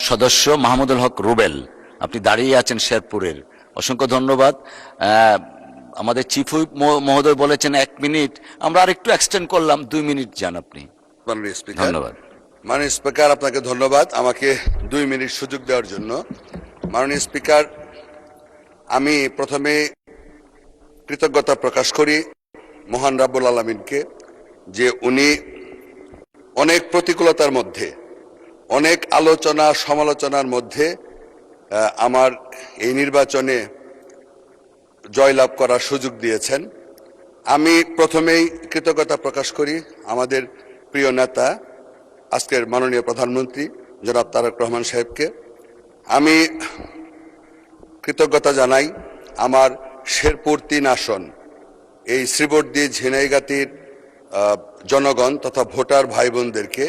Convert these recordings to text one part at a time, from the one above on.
সদস্য মাহমুদুল হক রুবেল, আপনি দাঁড়িয়ে আছেন শেরপুরের, অসংখ্য ধন্যবাদ। আমাদের চিফ হুইপ মহোদয় বলেছেন 1 মিনিট, আমরা আর একটু এক্সটেন্ড করলাম, 2 মিনিট যান আপনি। মাননীয় স্পিকার, ধন্যবাদ। মাননীয় স্পিকার, আপনাকে ধন্যবাদ আমাকে 2 মিনিট সুযোগ দেওয়ার জন্য। মাননীয় স্পিকার, আমি প্রথমে কৃতজ্ঞতা প্রকাশ করি মহান রাব্বুল আলামিনকে, যে উনি অনেক প্রতিকূলতার মধ্যে, অনেক আলোচনা সমালোচনার মধ্যে আমার এই নির্বাচনে জয়লাভ করার সুযোগ দিয়েছেন। আমি প্রথমেই কৃতজ্ঞতা প্রকাশ করি আমাদের প্রিয় নেতা, আজকের মাননীয় প্রধানমন্ত্রী জনাব তারেক রহমান সাহেবকে। আমি কৃতজ্ঞতা জানাই আমার শেরপুর 3 আসন, এই শ্রীবর্দী ঝিনাইগাতীর জনগণ তথা ভোটার ভাই বোনদেরকে,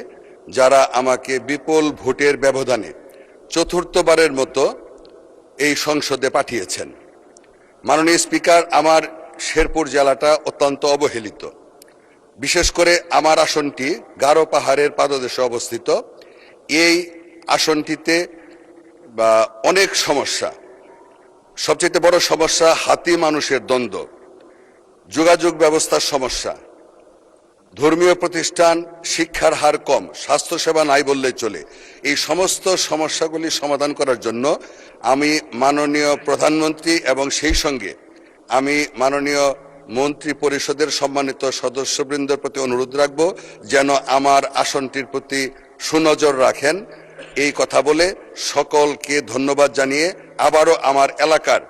যারা আমাকে বিপুল ভোটের ব্যবধানে চতুর্থবারের মতো এই সংসদে পাঠিয়েছেন। মাননীয় স্পিকার, আমার শেরপুর জেলাটা অত্যন্ত অবহেলিত। বিশেষ করে আমার আসনটি গারো পাহাড়ের পাদদেশে অবস্থিত। এই আসনটিতে অনেক সমস্যা, সবচেয়ে বড় সমস্যা হাতি মানুষের দ্বন্দ্ব, যোগাযোগ ব্যবস্থার সমস্যা, ধর্মীয় প্রতিষ্ঠান, শিক্ষার হার কম, স্বাস্থ্যসেবা নাই বললেই চলে। এই সমস্ত সমস্যাগুলি সমাধান করার জন্য আমি মাননীয় প্রধানমন্ত্রী এবং সেই সঙ্গে আমি মাননীয় মন্ত্রী পরিষদের সম্মানিত সদস্যবৃন্দের প্রতি অনুরোধ রাখব যেন আমার আসনটির প্রতি সুনজর রাখেন। এই কথা বলে সকলকে ধন্যবাদ জানিয়ে, আবারও আমার এলাকার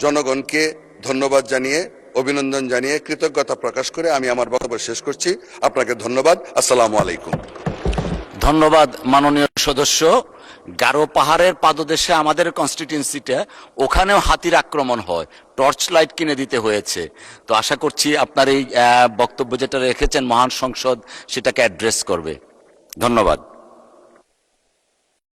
জনগণকে ধন্যবাদ জানিয়ে, অভিনন্দন জানিয়ে, কৃতজ্ঞতা প্রকাশ করে আমি আমার বক্তব্য শেষ করছি। আপনাকে ধন্যবাদ। আসসালামু আলাইকুম। ধন্যবাদ মাননীয় সদস্য। গারো পাহাড়ের পাদদেশে আমাদের কনস্টিটিউয়েন্সিটা, ওখানেও হাতির আক্রমণ হয়, টর্চ লাইট কিনে দিতে হয়েছে। তো আশা করছি আপনার এই বক্তব্য যেটা রেখেছেন মহান সংসদ সেটাকে অ্যাড্রেস করবে। ধন্যবাদ।